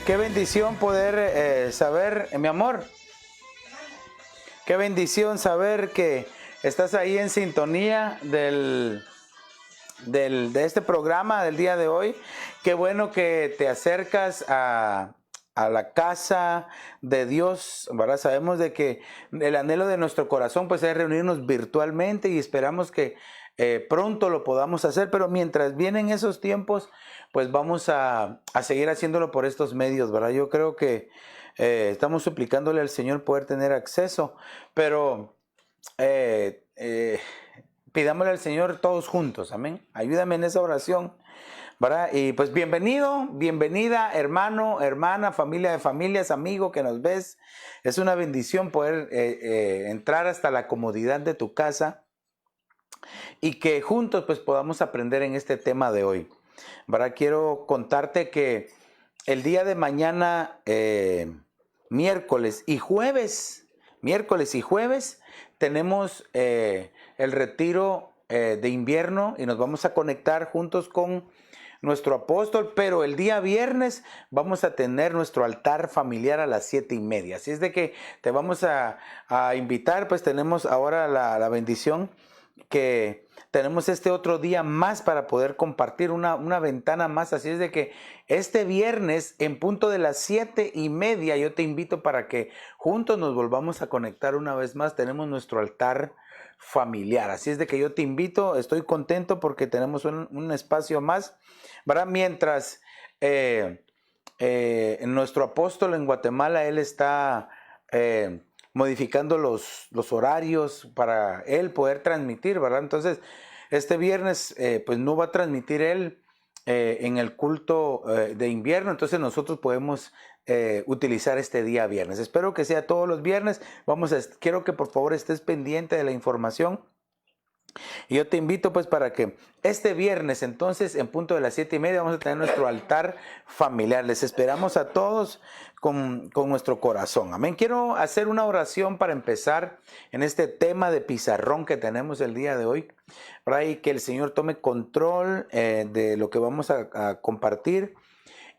Qué bendición poder saber, mi amor, qué bendición saber que estás ahí en sintonía de este programa del día de hoy. Qué bueno que te acercas a la casa de Dios, ¿verdad? Sabemos de que el anhelo de nuestro corazón pues es reunirnos virtualmente y esperamos que pronto lo podamos hacer, pero mientras vienen esos tiempos pues vamos a seguir haciéndolo por estos medios, ¿verdad? Yo creo que estamos suplicándole al Señor poder tener acceso, pero pidámosle al Señor todos juntos, amén. Ayúdame en esa oración, ¿verdad? Y pues bienvenido, bienvenida, hermano, hermana, familia de familias, amigo que nos ves. Es una bendición poder entrar hasta la comodidad de tu casa y que juntos pues podamos aprender en este tema de hoy, ¿verdad? Quiero contarte que el día de mañana, miércoles y jueves, tenemos el retiro de invierno y nos vamos a conectar juntos con nuestro apóstol, pero el día viernes vamos a tener nuestro altar familiar a las 7:30. Así es de que te vamos a invitar, pues tenemos ahora la bendición que tenemos este otro día más para poder compartir una ventana más. Así es de que este viernes en punto de las 7:30 yo te invito para que juntos nos volvamos a conectar una vez más. Tenemos nuestro altar familiar. Así es de que yo te invito, estoy contento porque tenemos un espacio más, ¿verdad? Mientras nuestro apóstol en Guatemala, él está modificando los horarios para él poder transmitir, ¿verdad? Entonces, este viernes pues no va a transmitir él en el culto de invierno, entonces nosotros podemos utilizar este día viernes. Espero que sea todos los viernes. Quiero que por favor estés pendiente de la información. Y yo te invito pues para que este viernes entonces en punto de las 7:30 vamos a tener nuestro altar familiar. Les esperamos a todos con nuestro corazón. Amén. Quiero hacer una oración para empezar en este tema de pizarrón que tenemos el día de hoy, ¿verdad? Y que el Señor tome control de lo que vamos a compartir.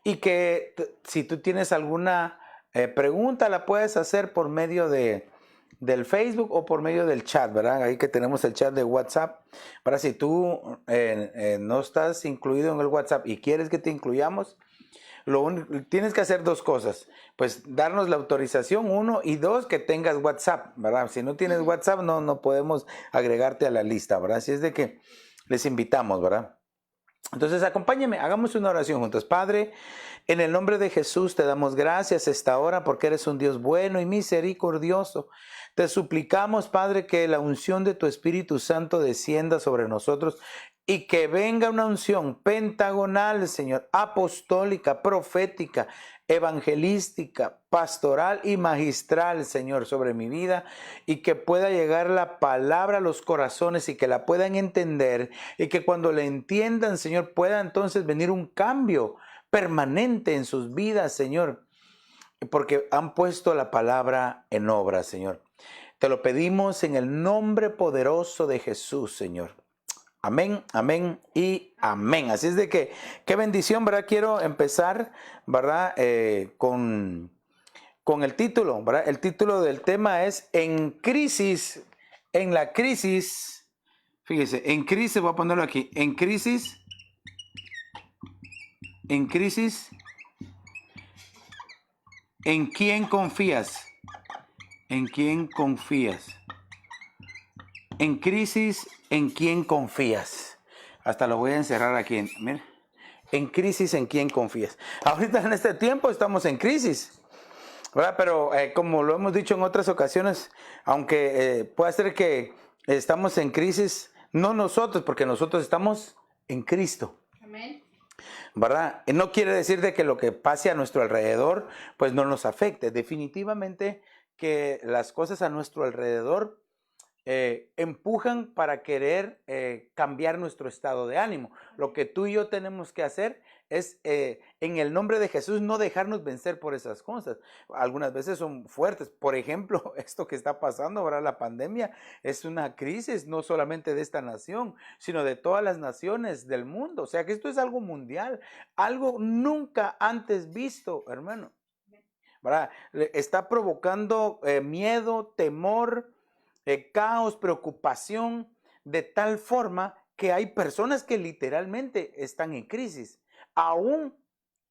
Y que si tú tienes alguna pregunta la puedes hacer por medio del Facebook o por medio del chat, ¿verdad? Ahí que tenemos el chat de WhatsApp. Para si tú no estás incluido en el WhatsApp y quieres que te incluyamos, tienes que hacer dos cosas. Pues darnos la autorización, uno, y dos, que tengas WhatsApp, ¿verdad? Si no tienes WhatsApp, no podemos agregarte a la lista, ¿verdad? Así es de que les invitamos, ¿verdad? Entonces acompáñenme, hagamos una oración juntos. Padre, en el nombre de Jesús te damos gracias esta hora porque eres un Dios bueno y misericordioso. Te suplicamos, Padre, que la unción de tu Espíritu Santo descienda sobre nosotros y que venga una unción pentagonal, Señor, apostólica, profética, evangelística, pastoral y magistral, Señor, sobre mi vida, y que pueda llegar la palabra a los corazones y que la puedan entender, y que cuando la entiendan, Señor, pueda entonces venir un cambio permanente en sus vidas, Señor, porque han puesto la palabra en obra, Señor. Te lo pedimos en el nombre poderoso de Jesús, Señor. Amén, amén y amén. Así es de que, qué bendición, ¿verdad? Quiero empezar, ¿verdad? Con el título, ¿verdad? El título del tema es En crisis, en la crisis, fíjese, en crisis, voy a ponerlo aquí, en crisis, ¿en quién confías? ¿En quién confías? En crisis, ¿en quién confías? Hasta lo voy a encerrar aquí. Mira. En crisis, ¿en quién confías? Ahorita en este tiempo estamos en crisis, ¿verdad? Pero como lo hemos dicho en otras ocasiones, aunque puede ser que estamos en crisis, no nosotros, porque nosotros estamos en Cristo. Amén. ¿Verdad? No quiere decir de que lo que pase a nuestro alrededor pues no nos afecte. Definitivamente que las cosas a nuestro alrededor empujan para querer cambiar nuestro estado de ánimo. Lo que tú y yo tenemos que hacer es, en el nombre de Jesús, no dejarnos vencer por esas cosas. Algunas veces son fuertes. Por ejemplo, esto que está pasando ahora, la pandemia, es una crisis no solamente de esta nación, sino de todas las naciones del mundo. O sea que esto es algo mundial, algo nunca antes visto, hermano, ¿verdad? Está provocando miedo, temor, caos, preocupación, de tal forma que hay personas que literalmente están en crisis. Aún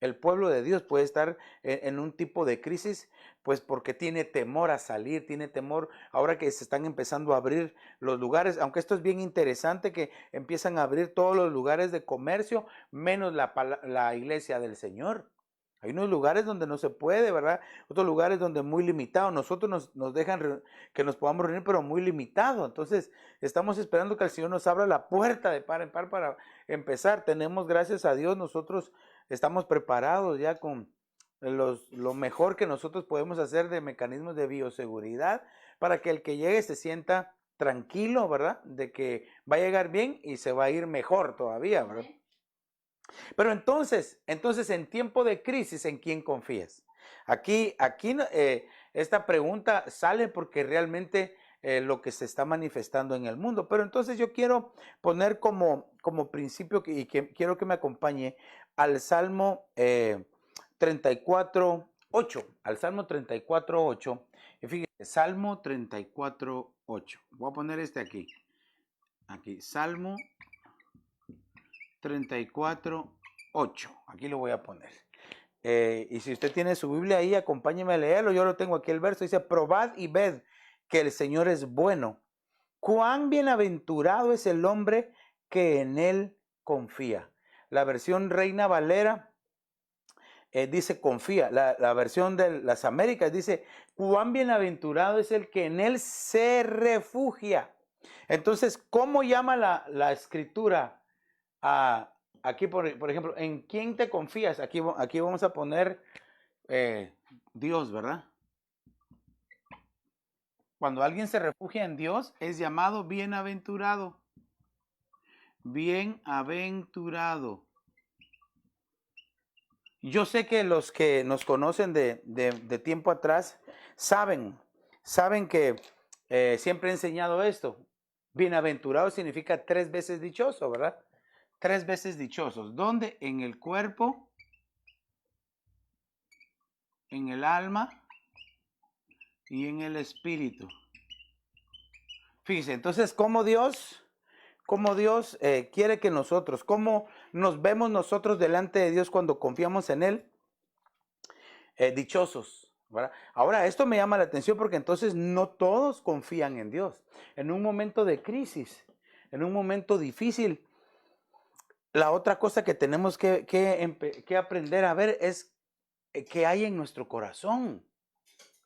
el pueblo de Dios puede estar en un tipo de crisis, pues porque tiene temor a salir, tiene temor ahora que se están empezando a abrir los lugares, aunque esto es bien interesante que empiezan a abrir todos los lugares de comercio, menos la iglesia del Señor. Hay unos lugares donde no se puede, ¿verdad? Otros lugares donde muy limitado. Nosotros nos dejan que nos podamos reunir, pero muy limitado. Entonces, estamos esperando que el Señor nos abra la puerta de par en par para empezar. Tenemos, gracias a Dios, nosotros estamos preparados ya con lo mejor que nosotros podemos hacer de mecanismos de bioseguridad para que el que llegue se sienta tranquilo, ¿verdad? De que va a llegar bien y se va a ir mejor todavía, ¿verdad? Pero entonces en tiempo de crisis, ¿en quién confías? Aquí esta pregunta sale porque realmente lo que se está manifestando en el mundo. Pero entonces yo quiero poner como principio y que quiero que me acompañe al Salmo 34:8. Al Salmo 34:8. Y fíjense, Salmo 34:8. Voy a poner este aquí. Aquí, Salmo 34:8. Aquí lo voy a poner. Y si usted tiene su Biblia ahí, acompáñeme a leerlo. Yo lo tengo aquí el verso. Dice, probad y ved que el Señor es bueno. Cuán bienaventurado es el hombre que en él confía. La versión Reina Valera dice confía. La versión de las Américas dice, cuán bienaventurado es el que en él se refugia. Entonces, ¿cómo llama la escritura aquí, por ejemplo, ¿en quién te confías? Aquí vamos a poner Dios, ¿verdad? Cuando alguien se refugia en Dios, es llamado bienaventurado. Bienaventurado. Yo sé que los que nos conocen de tiempo atrás saben que siempre he enseñado esto. Bienaventurado significa 3 veces dichoso, ¿verdad? 3 veces dichosos. ¿Dónde? En el cuerpo, en el alma y en el espíritu. Fíjense, entonces, ¿cómo Dios quiere que nosotros, cómo nos vemos nosotros delante de Dios cuando confiamos en Él? Dichosos, ¿verdad? Ahora, esto me llama la atención porque entonces no todos confían en Dios. En un momento de crisis, en un momento difícil, la otra cosa que tenemos que aprender a ver es qué hay en nuestro corazón.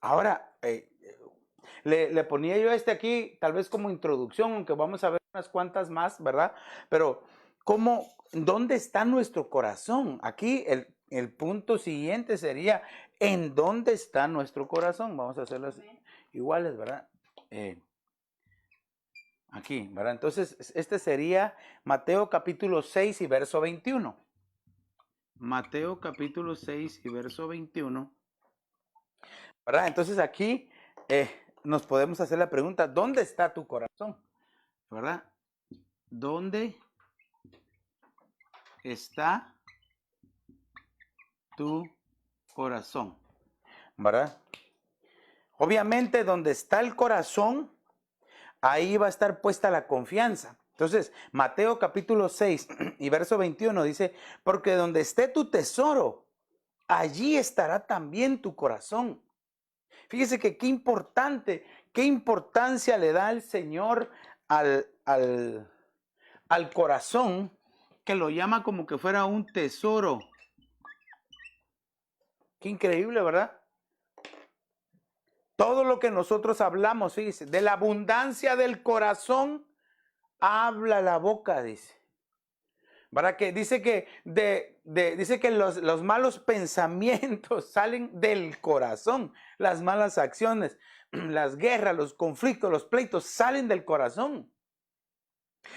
Ahora, le ponía yo aquí tal vez como introducción, aunque vamos a ver unas cuantas más, ¿verdad? Pero, ¿dónde está nuestro corazón? Aquí el punto siguiente sería, ¿en dónde está nuestro corazón? Vamos a hacerlas iguales, ¿verdad? Aquí, ¿verdad? Entonces, este sería Mateo capítulo 6 y verso 21. Mateo capítulo 6 y verso 21. ¿Verdad? Entonces aquí nos podemos hacer la pregunta, ¿dónde está tu corazón? ¿Verdad? ¿Dónde está tu corazón? ¿Verdad? Obviamente, donde está el corazón, ahí va a estar puesta la confianza. Entonces, Mateo capítulo 6 y verso 21 dice, porque donde esté tu tesoro, allí estará también tu corazón. Fíjese que qué importancia le da el Señor al corazón, que lo llama como que fuera un tesoro. Qué increíble, ¿verdad? Todo lo que nosotros hablamos, fíjese, de la abundancia del corazón, habla la boca, dice. ¿verdad? Que dice que, dice que los malos pensamientos salen del corazón, las malas acciones, las guerras, los conflictos, los pleitos salen del corazón.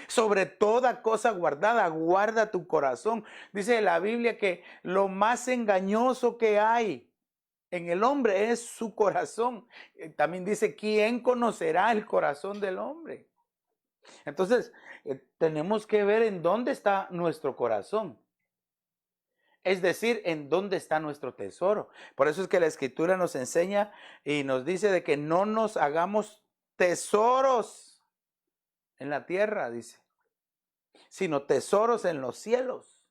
Sobre toda cosa guardada, guarda tu corazón. Dice la Biblia que lo más engañoso que hay en el hombre es su corazón. También dice, ¿quién conocerá el corazón del hombre? Entonces, tenemos que ver en dónde está nuestro corazón. Es decir, en dónde está nuestro tesoro. Por eso es que la Escritura nos enseña y nos dice de que no nos hagamos tesoros en la tierra, dice, sino tesoros en los cielos.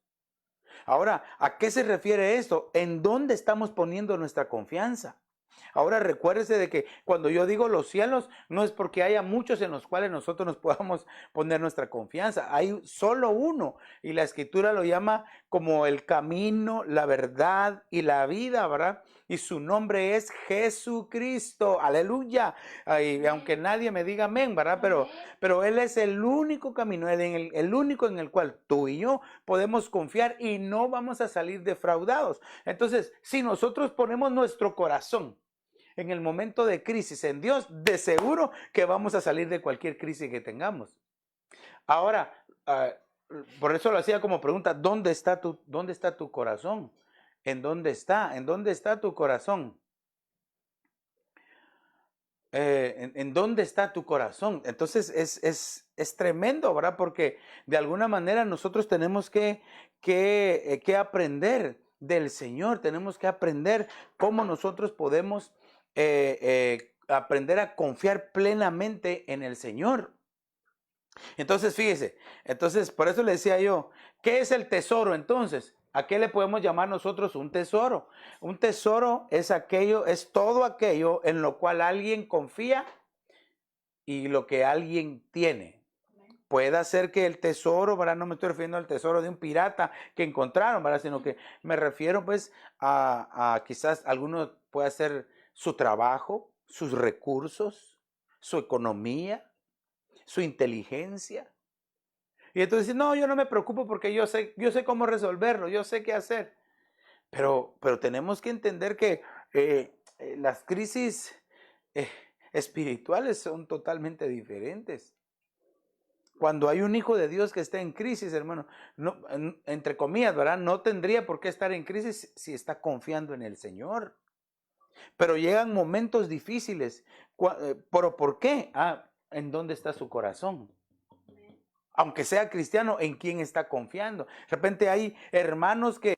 Ahora, ¿a qué se refiere esto? ¿En dónde estamos poniendo nuestra confianza? Ahora recuérdese de que cuando yo digo los cielos, no es porque haya muchos en los cuales nosotros nos podamos poner nuestra confianza. Hay solo uno y la Escritura lo llama como el camino, la verdad y la vida, ¿verdad? Y su nombre es Jesucristo. Aleluya. Y aunque nadie me diga amén, ¿verdad? Pero Él es el único camino, el único en el cual tú y yo podemos confiar y no vamos a salir defraudados. Entonces, si nosotros ponemos nuestro corazón en el momento de crisis en Dios, de seguro que vamos a salir de cualquier crisis que tengamos. Ahora, por eso lo hacía como pregunta, ¿dónde está tu corazón? ¿En dónde está? ¿En dónde está tu corazón? ¿En dónde está tu corazón? Entonces es tremendo, ¿verdad? Porque de alguna manera nosotros tenemos que aprender del Señor, tenemos que aprender cómo nosotros podemos aprender a confiar plenamente en el Señor. Entonces, fíjese, entonces por eso le decía yo, ¿qué es el tesoro entonces? ¿A qué le podemos llamar nosotros un tesoro? Un tesoro es aquello, es todo aquello en lo cual alguien confía y lo que alguien tiene. Puede ser que el tesoro, ¿verdad? No me estoy refiriendo al tesoro de un pirata que encontraron, ¿verdad? Sino que me refiero pues a quizás alguno pueda ser su trabajo, sus recursos, su economía, su inteligencia. Y entonces, no, yo no me preocupo porque yo sé cómo resolverlo, yo sé qué hacer. Pero tenemos que entender que las crisis espirituales son totalmente diferentes. Cuando hay un hijo de Dios que está en crisis, hermano, no, entre comillas, ¿verdad? No tendría por qué estar en crisis si está confiando en el Señor. Pero llegan momentos difíciles. ¿Pero por qué? ¿En dónde está su corazón? Aunque sea cristiano, ¿en quién está confiando? De repente hay hermanos que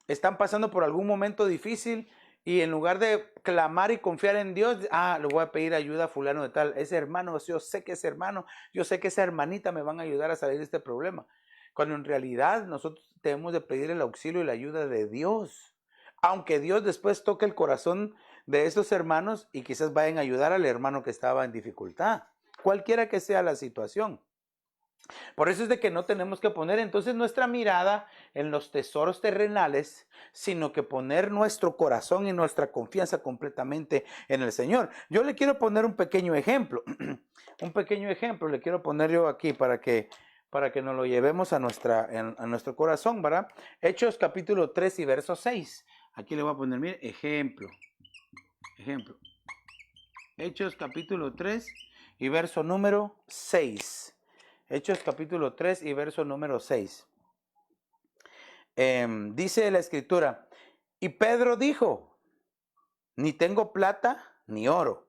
están pasando por algún momento difícil y en lugar de clamar y confiar en Dios, le voy a pedir ayuda a fulano de tal. Ese hermano, yo sé que ese hermano, yo sé que esa hermanita me van a ayudar a salir de este problema. Cuando en realidad nosotros debemos de pedir el auxilio y la ayuda de Dios. Aunque Dios después toque el corazón de esos hermanos y quizás vayan a ayudar al hermano que estaba en dificultad. Cualquiera que sea la situación. Por eso es de que no tenemos que poner entonces nuestra mirada en los tesoros terrenales, sino que poner nuestro corazón y nuestra confianza completamente en el Señor. Yo le quiero poner un pequeño ejemplo, un pequeño ejemplo le quiero poner yo aquí para que nos lo llevemos a nuestro corazón, ¿verdad? Hechos capítulo 3 y verso 6. Aquí le voy a poner, mire, ejemplo. Hechos capítulo 3 y verso número 6. Hechos capítulo 3 y verso número 6. Dice la Escritura, y Pedro dijo, ni tengo plata ni oro,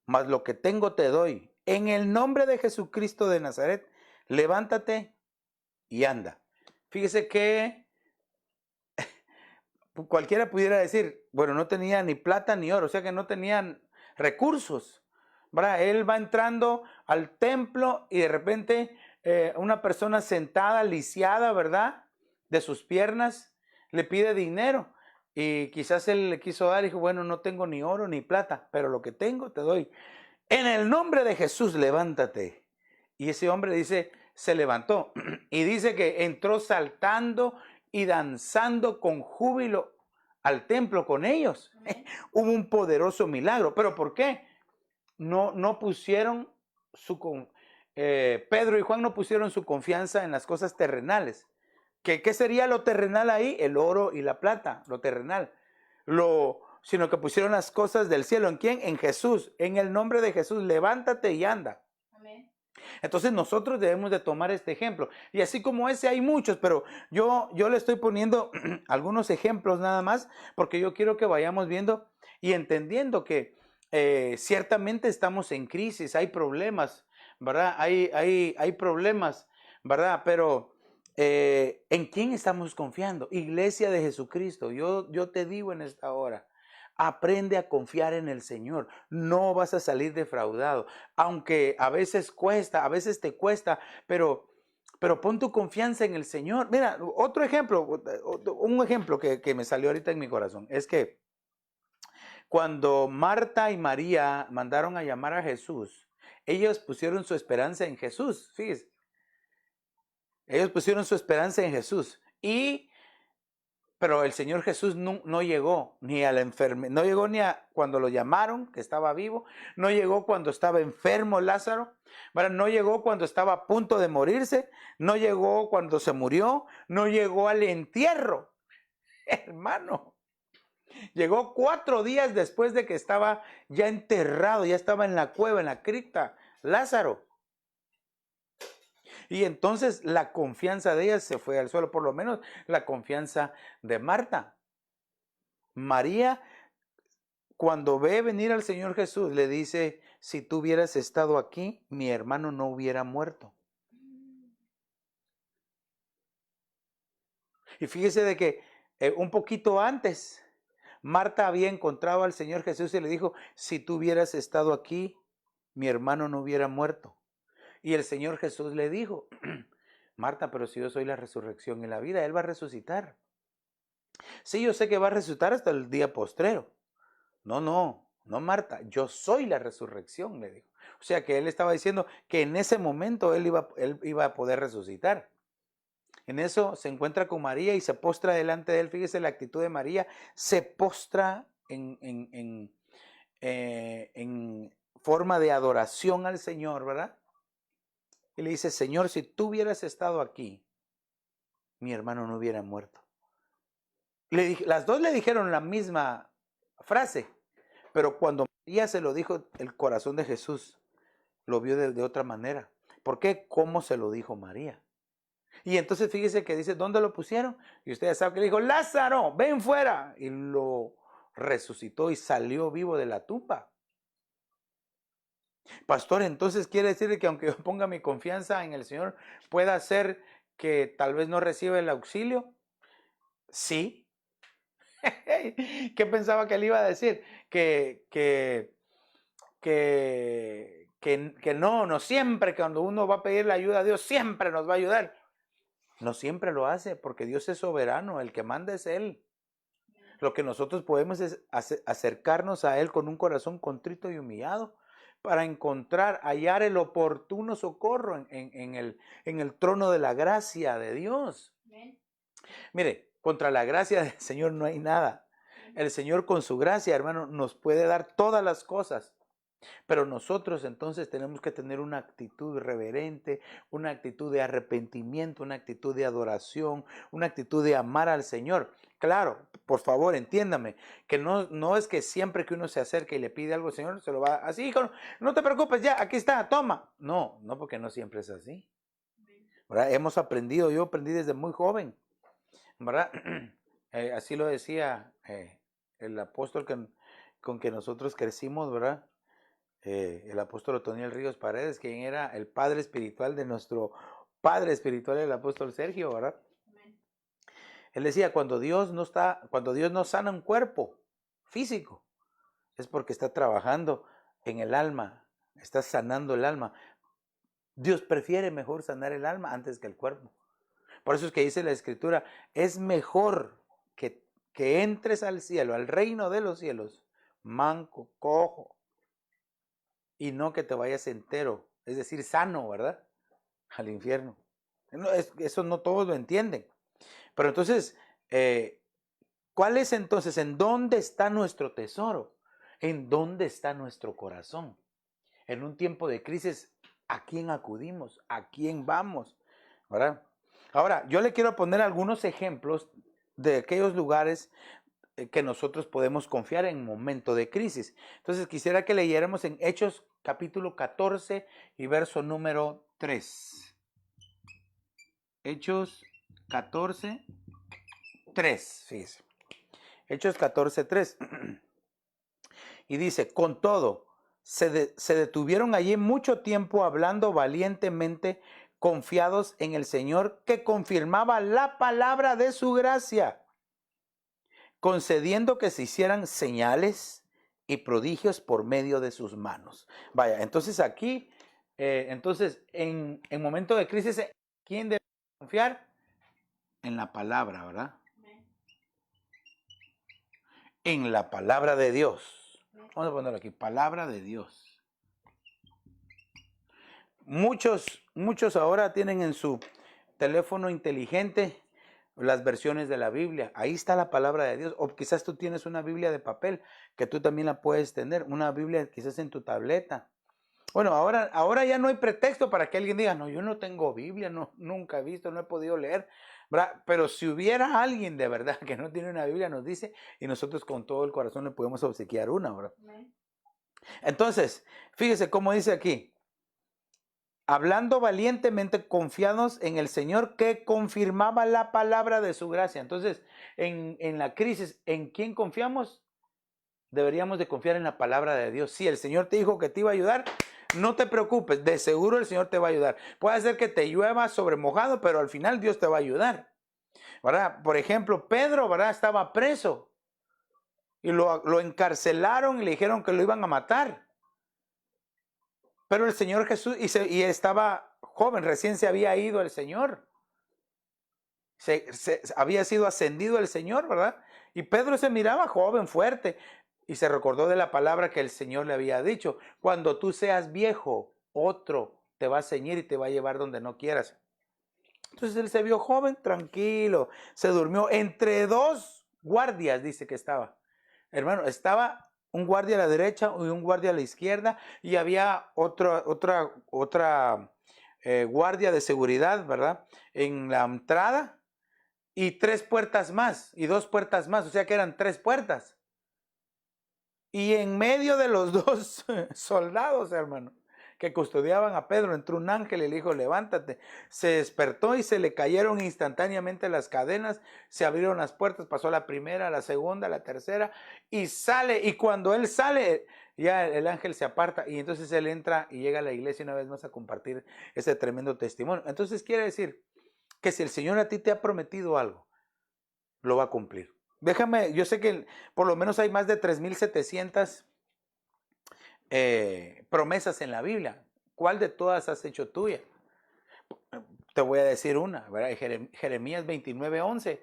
mas lo que tengo te doy. En el nombre de Jesucristo de Nazaret, levántate y anda. Fíjese que cualquiera pudiera decir, bueno, no tenía ni plata ni oro, o sea que no tenían recursos. ¿Verdad? Él va entrando al templo y de repente una persona sentada, lisiada, ¿verdad? De sus piernas, le pide dinero. Y quizás él le quiso dar y dijo, bueno, no tengo ni oro ni plata, pero lo que tengo te doy. En el nombre de Jesús, levántate. Y ese hombre dice, se levantó. Y dice que entró saltando y danzando con júbilo al templo con ellos. Hubo un poderoso milagro. ¿Pero por qué? No pusieron Pedro y Juan no pusieron su confianza en las cosas terrenales, ¿Qué sería lo terrenal ahí? El oro y la plata, lo terrenal. Sino que pusieron las cosas del cielo. ¿En quién? En Jesús. En el nombre de Jesús, levántate y anda. Amén. Entonces nosotros debemos de tomar este ejemplo. Y así como ese hay muchos, pero yo le estoy poniendo algunos ejemplos nada más, porque yo quiero que vayamos viendo y entendiendo que ciertamente estamos en crisis, hay problemas, ¿verdad? Hay problemas, ¿verdad? Pero ¿en quién estamos confiando? Iglesia de Jesucristo, yo te digo en esta hora, aprende a confiar en el Señor. No vas a salir defraudado. Aunque a veces cuesta, a veces te cuesta, pero pon tu confianza en el Señor. Mira, otro ejemplo, un ejemplo que me salió ahorita en mi corazón, es que cuando Marta y María mandaron a llamar a Jesús, ellos pusieron su esperanza en Jesús. Fíjense, ellos pusieron su esperanza en Jesús. Pero el Señor Jesús no llegó ni a la enfermedad, no llegó ni a cuando lo llamaron, que estaba vivo, no llegó cuando estaba enfermo Lázaro, no llegó cuando estaba a punto de morirse, no llegó cuando se murió, no llegó al entierro, hermano. Llegó 4 días después de que estaba ya enterrado, ya estaba en la cueva, en la cripta, Lázaro. Y entonces la confianza de ella se fue al suelo, por lo menos la confianza de Marta. María, cuando ve venir al Señor Jesús, le dice, si tú hubieras estado aquí, mi hermano no hubiera muerto. Y fíjese de que un poquito antes, Marta había encontrado al Señor Jesús y le dijo, si tú hubieras estado aquí, mi hermano no hubiera muerto. Y el Señor Jesús le dijo, Marta, pero si yo soy la resurrección y la vida, Él va a resucitar. Sí, yo sé que va a resucitar hasta el día postrero. No, Marta, yo soy la resurrección, le dijo. O sea que Él estaba diciendo que en ese momento él iba a poder resucitar. En eso se encuentra con María y se postra delante de Él. Fíjese la actitud de María, se postra en forma de adoración al Señor, ¿verdad? Y le dice, Señor, si tú hubieras estado aquí, mi hermano no hubiera muerto. Las dos le dijeron la misma frase, pero cuando María se lo dijo, el corazón de Jesús lo vio de otra manera. ¿Por qué? ¿Cómo se lo dijo María? Y entonces fíjese que dice, ¿dónde lo pusieron? Y ustedes saben que le dijo, Lázaro, ven fuera. Y lo resucitó y salió vivo de la tumba. Pastor, entonces quiere decir que aunque yo ponga mi confianza en el Señor, pueda ser que tal vez no reciba el auxilio. Sí. ¿Qué pensaba que él iba a decir? Que no siempre, cuando uno va a pedir la ayuda a Dios, siempre nos va a ayudar. No siempre lo hace, porque Dios es soberano, el que manda es Él. Lo que nosotros podemos es acercarnos a Él con un corazón contrito y humillado para hallar el oportuno socorro en el trono de la gracia de Dios. Amén. Mire, contra la gracia del Señor no hay nada. El Señor con su gracia, hermano, nos puede dar todas las cosas. Pero nosotros entonces tenemos que tener una actitud reverente, una actitud de arrepentimiento, una actitud de adoración, una actitud de amar al Señor. Claro, por favor, entiéndame, que no es que siempre que uno se acerca y le pide algo al Señor, se lo va así, hijo, no te preocupes, ya, aquí está, toma. No, porque no siempre es así. ¿Verdad? Hemos aprendido, yo aprendí desde muy joven, ¿verdad? Así lo decía el apóstol con que nosotros crecimos, ¿verdad? El apóstol Otoniel Ríos Paredes, quien era el padre espiritual de nuestro padre espiritual, el apóstol Sergio, ¿verdad? Amén. Él decía, cuando Dios no sana un cuerpo físico, es porque está trabajando en el alma, está sanando el alma. Dios prefiere mejor sanar el alma antes que el cuerpo. Por eso es que dice la Escritura, es mejor que entres al cielo, al reino de los cielos, manco, cojo, y no que te vayas entero, es decir, sano, ¿verdad? Al infierno. Eso no todos lo entienden. Pero entonces, ¿cuál es entonces? ¿En dónde está nuestro tesoro? ¿En dónde está nuestro corazón? En un tiempo de crisis, ¿a quién acudimos? ¿A quién vamos? ¿Verdad? Ahora, yo le quiero poner algunos ejemplos de aquellos lugares que nosotros podemos confiar en momento de crisis. Entonces quisiera que leyéramos en Hechos capítulo 14 y verso número 3. Hechos 14, 3. Fíjese. Hechos 14, 3. Y dice, con todo, se detuvieron allí mucho tiempo hablando valientemente, confiados en el Señor, que confirmaba la palabra de su gracia, concediendo que se hicieran señales y prodigios por medio de sus manos. Vaya, entonces aquí, en momento de crisis, ¿quién debe confiar? En la palabra, ¿verdad? En la palabra de Dios. Vamos a ponerlo aquí, palabra de Dios. Muchos ahora tienen en su teléfono inteligente las versiones de la Biblia. Ahí está la palabra de Dios. O quizás tú tienes una Biblia de papel que tú también la puedes tener. Una Biblia quizás en tu tableta. Bueno, ahora ya no hay pretexto para que alguien diga, no, yo no tengo Biblia, no, nunca he visto, no he podido leer, ¿verdad? Pero si hubiera alguien de verdad que no tiene una Biblia, nos dice, y nosotros con todo el corazón le podemos obsequiar una, ¿verdad? Entonces, fíjese cómo dice aquí, hablando valientemente, confiados en el Señor que confirmaba la palabra de su gracia. Entonces, en la crisis, ¿en quién confiamos? Deberíamos de confiar en la palabra de Dios. Si el Señor te dijo que te iba a ayudar, no te preocupes, de seguro el Señor te va a ayudar. Puede ser que te llueva sobre mojado, pero al final Dios te va a ayudar, ¿verdad? Por ejemplo, Pedro, ¿verdad? Estaba preso y lo encarcelaron y le dijeron que lo iban a matar. Pero el Señor Jesús, y estaba joven, recién se había ido el Señor. Había sido ascendido el Señor, ¿verdad? Y Pedro se miraba joven, fuerte. Y se recordó de la palabra que el Señor le había dicho. Cuando tú seas viejo, otro te va a ceñir y te va a llevar donde no quieras. Entonces él se vio joven, tranquilo. Se durmió entre dos guardias, dice que estaba. Hermano, estaba un guardia a la derecha y un guardia a la izquierda. Y había otra guardia de seguridad, ¿verdad? En la entrada. Y 3 puertas más. Y 2 puertas más. O sea que eran 3 puertas. Y en medio de los 2 soldados, hermano, que custodiaban a Pedro, entró un ángel y le dijo, levántate. Se despertó y se le cayeron instantáneamente las cadenas, se abrieron las puertas, pasó la primera, la segunda, la tercera, y sale. Y cuando él sale, ya el ángel se aparta y entonces él entra y llega a la iglesia una vez más a compartir ese tremendo testimonio. Entonces quiere decir que si el Señor a ti te ha prometido algo, lo va a cumplir. Déjame, yo sé que por lo menos hay más de 3,700 promesas en la Biblia. ¿Cuál de todas has hecho tuya? Te voy a decir una, ¿verdad? Jeremías 29:11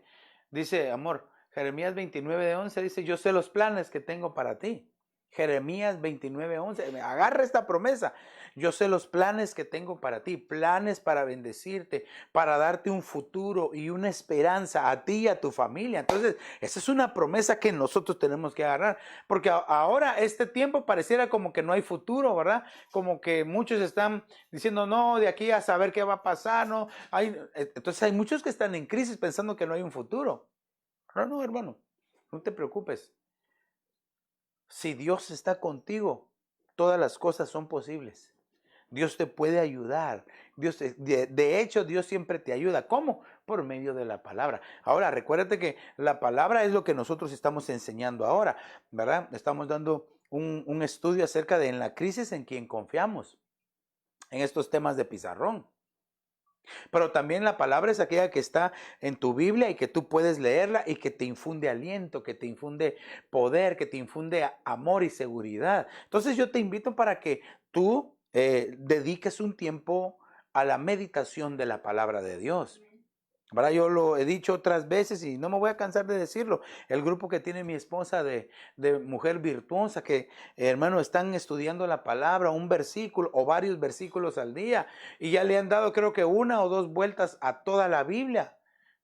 dice, amor, Jeremías 29:11 dice, yo sé los planes que tengo para ti. Jeremías 29:11, agarra esta promesa. Yo sé los planes que tengo para ti, planes para bendecirte, para darte un futuro y una esperanza a ti y a tu familia. Entonces, esa es una promesa que nosotros tenemos que agarrar, porque ahora este tiempo pareciera como que no hay futuro, ¿verdad? Como que muchos están diciendo, no, de aquí a saber qué va a pasar, no. Entonces hay muchos que están en crisis pensando que no hay un futuro. No, hermano, no te preocupes. Si Dios está contigo, todas las cosas son posibles. Dios te puede ayudar. De hecho, Dios siempre te ayuda. ¿Cómo? Por medio de la palabra. Ahora, recuérdate que la palabra es lo que nosotros estamos enseñando ahora, ¿verdad? Estamos dando un estudio acerca de en la crisis en quien confiamos, en estos temas de pizarrón. Pero también la palabra es aquella que está en tu Biblia y que tú puedes leerla y que te infunde aliento, que te infunde poder, que te infunde amor y seguridad. Entonces yo te invito para que tú dediques un tiempo a la meditación de la palabra de Dios. ¿Verdad? Yo lo he dicho otras veces y no me voy a cansar de decirlo. El grupo que tiene mi esposa de Mujer Virtuosa, que hermano, están estudiando la palabra, un versículo o varios versículos al día, y ya le han dado creo que 1 o 2 vueltas a toda la Biblia.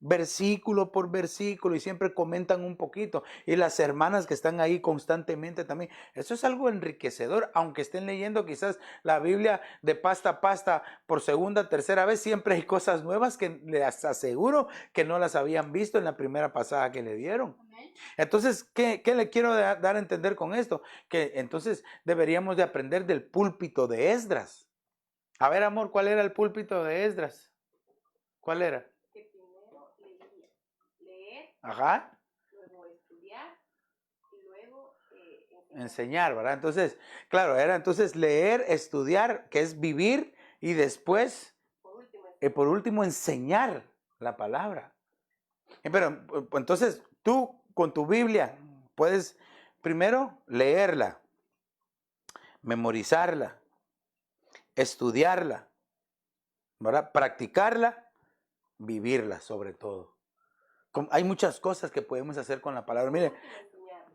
versículo por versículo y siempre comentan un poquito. Y las hermanas que están ahí constantemente también. Eso es algo enriquecedor, aunque estén leyendo quizás la Biblia de pasta a pasta por segunda, tercera vez, siempre hay cosas nuevas que les aseguro que no las habían visto en la primera pasada que le dieron. Entonces, ¿qué le quiero dar a entender con esto? Que entonces deberíamos de aprender del púlpito de Esdras. A ver, amor, ¿cuál era el púlpito de Esdras? ¿Cuál era? Que primero leer, Ajá. luego estudiar y luego Enseñar, ¿verdad? Entonces, claro, era entonces leer, estudiar, que es vivir, y después, por último, enseñar la palabra. Pero entonces tú con tu Biblia puedes primero leerla, memorizarla, estudiarla, ¿verdad? Practicarla, vivirla sobre todo. Hay muchas cosas que podemos hacer con la palabra. Mire,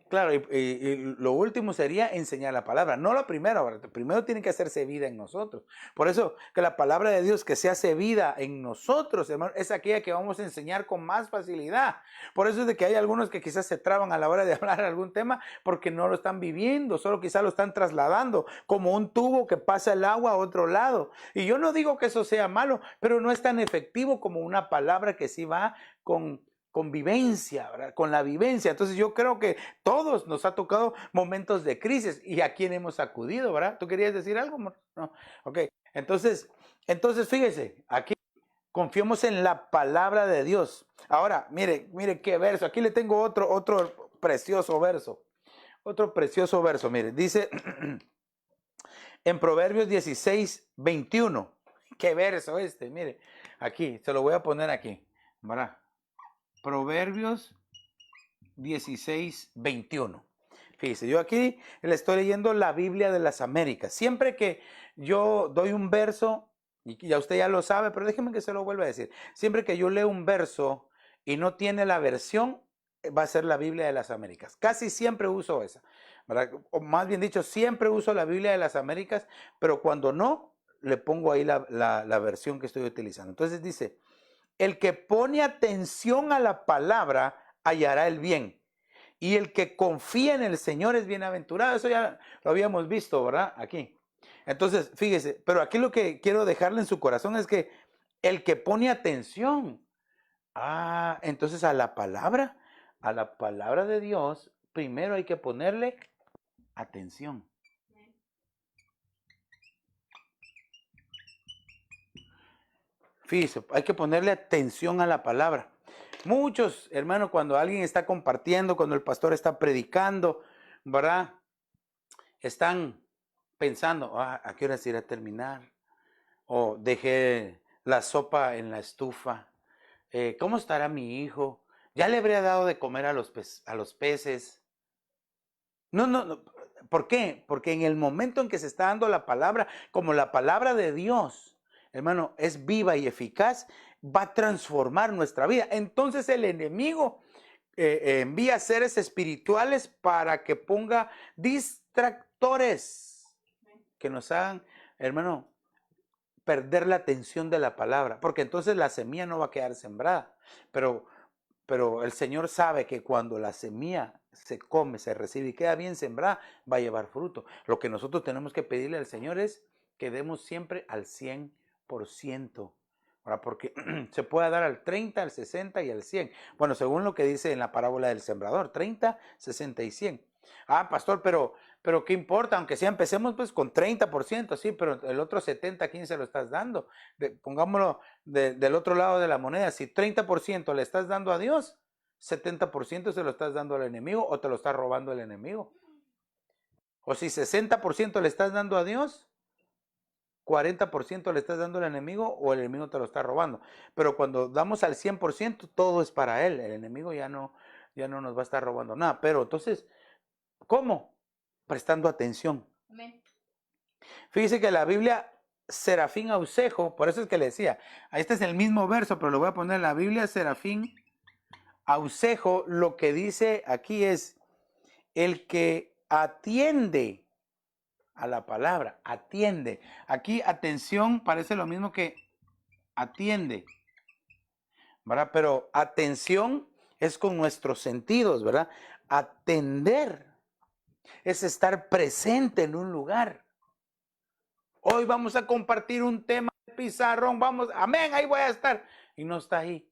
claro, y lo último sería enseñar la palabra, no lo primero, ¿verdad? Primero tiene que hacerse vida en nosotros. Por eso que la palabra de Dios que se hace vida en nosotros, hermano, es aquella que vamos a enseñar con más facilidad. Por eso es de que hay algunos que quizás se traban a la hora de hablar algún tema porque no lo están viviendo, solo quizás lo están trasladando como un tubo que pasa el agua a otro lado. Y yo no digo que eso sea malo, pero no es tan efectivo como una palabra que sí va con vivencia, ¿verdad? Con la vivencia. Entonces yo creo que todos nos ha tocado momentos de crisis y a quién hemos acudido, ¿verdad? ¿Tú querías decir algo, amor? No. Ok. Entonces fíjese, aquí confiemos en la palabra de Dios. Ahora, mire qué verso. Aquí le tengo otro precioso verso. Otro precioso verso, mire. Dice en Proverbios 16:21. Qué verso mire. Aquí, se lo voy a poner aquí, ¿verdad? Proverbios 16:21. Fíjese, yo aquí le estoy leyendo la Biblia de las Américas. Siempre que yo doy un verso, y ya usted ya lo sabe, pero déjeme que se lo vuelva a decir. Siempre que yo leo un verso y no tiene la versión, va a ser la Biblia de las Américas. Casi siempre uso esa, ¿verdad? O más bien dicho, siempre uso la Biblia de las Américas, pero cuando no, le pongo ahí la versión que estoy utilizando. Entonces dice, el que pone atención a la palabra hallará el bien. Y el que confía en el Señor es bienaventurado. Eso ya lo habíamos visto, ¿verdad? Aquí. Entonces, fíjese, pero aquí lo que quiero dejarle en su corazón es que el que pone atención, entonces a la palabra de Dios, primero hay que ponerle atención. Fíjese, hay que ponerle atención a la palabra. Muchos, hermanos, cuando alguien está compartiendo, cuando el pastor está predicando, ¿verdad? Están pensando, ¿a qué horas irá a terminar? O dejé la sopa en la estufa. ¿Cómo estará mi hijo? ¿Ya le habría dado de comer a los peces? No. ¿Por qué? Porque en el momento en que se está dando la palabra, como la palabra de Dios, hermano, es viva y eficaz, va a transformar nuestra vida. Entonces el enemigo envía seres espirituales para que ponga distractores que nos hagan, hermano, perder la atención de la palabra, porque entonces la semilla no va a quedar sembrada. Pero el Señor sabe que cuando la semilla se come, se recibe y queda bien sembrada, va a llevar fruto. Lo que nosotros tenemos que pedirle al Señor es que demos siempre al 100%. Ahora, porque se puede dar al 30, al 60 y al 100. Bueno, según lo que dice en la parábola del sembrador, 30, 60 y 100. Pastor, pero ¿qué importa? Aunque sea empecemos pues con 30%, sí, pero el otro 70, ¿a quién se lo estás dando? Pongámoslo del otro lado de la moneda. Si 30% le estás dando a Dios, 70% se lo estás dando al enemigo o te lo está robando el enemigo. O si 60% le estás dando a Dios, 40% le estás dando al enemigo o el enemigo te lo está robando. Pero cuando damos al 100%, todo es para él. El enemigo ya no nos va a estar robando nada. Pero entonces, ¿cómo? Prestando atención. Amén. Fíjese que la Biblia Serafín Ausejo, por eso es que le decía, este es el mismo verso, pero lo voy a poner en la Biblia Serafín Ausejo, lo que dice aquí es, el que atiende a la palabra, atiende. Aquí atención parece lo mismo que atiende, ¿verdad? Pero atención es con nuestros sentidos, ¿verdad? Atender es estar presente en un lugar. Hoy vamos a compartir un tema de pizarrón, vamos, amén, ahí voy a estar. Y no está ahí.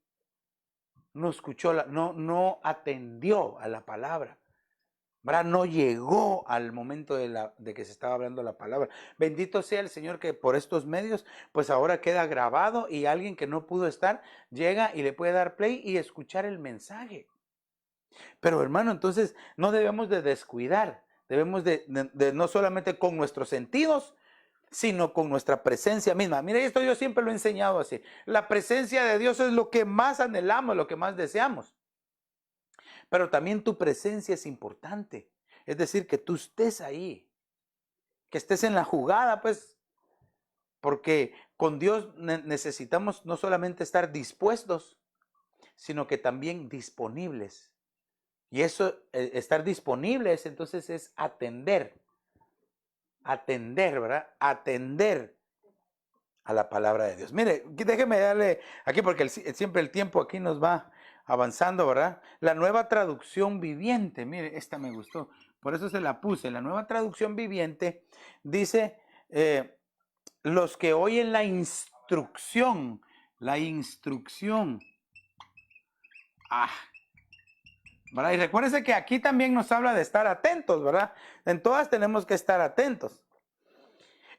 No escuchó, no atendió a la palabra. ¿Verdad? No llegó al momento de que se estaba hablando la palabra. Bendito sea el Señor que por estos medios, pues ahora queda grabado y alguien que no pudo estar llega y le puede dar play y escuchar el mensaje. Pero hermano, entonces no debemos de descuidar, debemos de no solamente con nuestros sentidos, sino con nuestra presencia misma. Mire, esto yo siempre lo he enseñado así. La presencia de Dios es lo que más anhelamos, lo que más deseamos. Pero también tu presencia es importante. Es decir, que tú estés ahí, que estés en la jugada, pues, porque con Dios necesitamos no solamente estar dispuestos, sino que también disponibles. Y eso, estar disponibles, entonces es atender, ¿verdad? Atender a la palabra de Dios. Mire, déjeme darle aquí, porque siempre el tiempo aquí nos va avanzando, ¿verdad? La nueva traducción viviente, mire, esta me gustó, por eso se la puse. La nueva traducción viviente dice, los que oyen la instrucción, ¿verdad? Y recuérdense que aquí también nos habla de estar atentos, ¿verdad? En todas tenemos que estar atentos.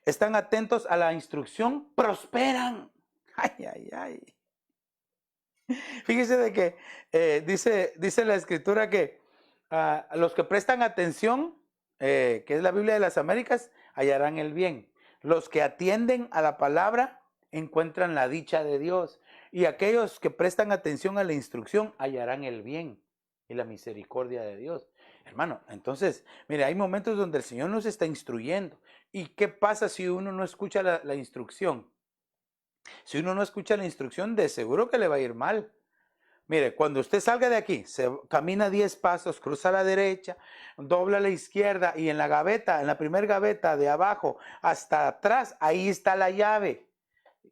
Están atentos a la instrucción, prosperan. Ay, ay, ay. Fíjese de que dice la escritura que los que prestan atención, que es la Biblia de las Américas, hallarán el bien. Los que atienden a la palabra encuentran la dicha de Dios. Y aquellos que prestan atención a la instrucción hallarán el bien y la misericordia de Dios. Hermano, entonces, mire, hay momentos donde el Señor nos está instruyendo. ¿Y qué pasa si uno no escucha la instrucción? Si uno no escucha la instrucción, de seguro que le va a ir mal. Mire, cuando usted salga de aquí, se camina 10 pasos, cruza a la derecha, dobla a la izquierda y en la gaveta, en la primera gaveta de abajo hasta atrás, ahí está la llave.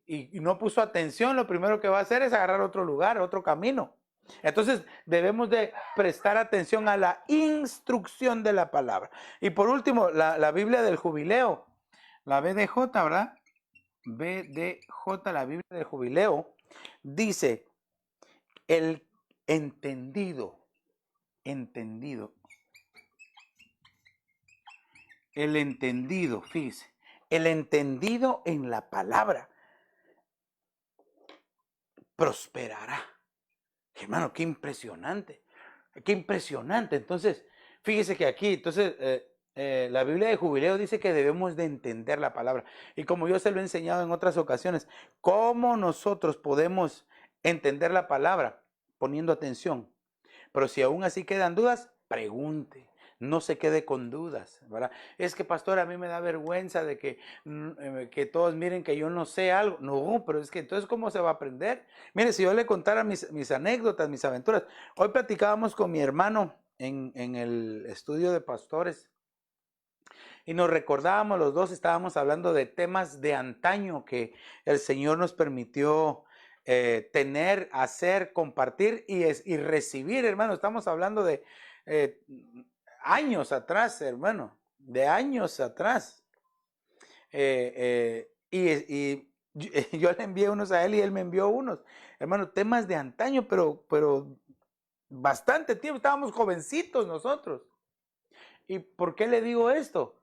Y no puso atención, lo primero que va a hacer es agarrar otro lugar, otro camino. Entonces debemos de prestar atención a la instrucción de la palabra. Y por último, la Biblia del Jubileo, la BDJ, ¿verdad? BDJ, la Biblia del Jubileo, dice, el entendido, fíjese, el entendido en la palabra prosperará. Hermano, qué impresionante, qué impresionante. Entonces, fíjese que aquí, entonces, la Biblia de Jubileo dice que debemos de entender la palabra. Y como yo se lo he enseñado en otras ocasiones, ¿cómo nosotros podemos entender la palabra? Poniendo atención. Pero si aún así quedan dudas, pregunte. No se quede con dudas, ¿verdad? Es que, pastor, a mí me da vergüenza de que todos miren que yo no sé algo. No, pero es que entonces, ¿cómo se va a aprender? Mire, si yo le contara mis anécdotas, mis aventuras. Hoy platicábamos con mi hermano en el estudio de pastores y nos recordábamos, los dos estábamos hablando de temas de antaño que el Señor nos permitió tener, hacer, compartir y recibir, hermano. Estamos hablando de años atrás, hermano, de años atrás. Y yo le envié unos a él y él me envió unos. Hermano, temas de antaño, pero bastante tiempo, estábamos jovencitos nosotros. ¿Y por qué le digo esto?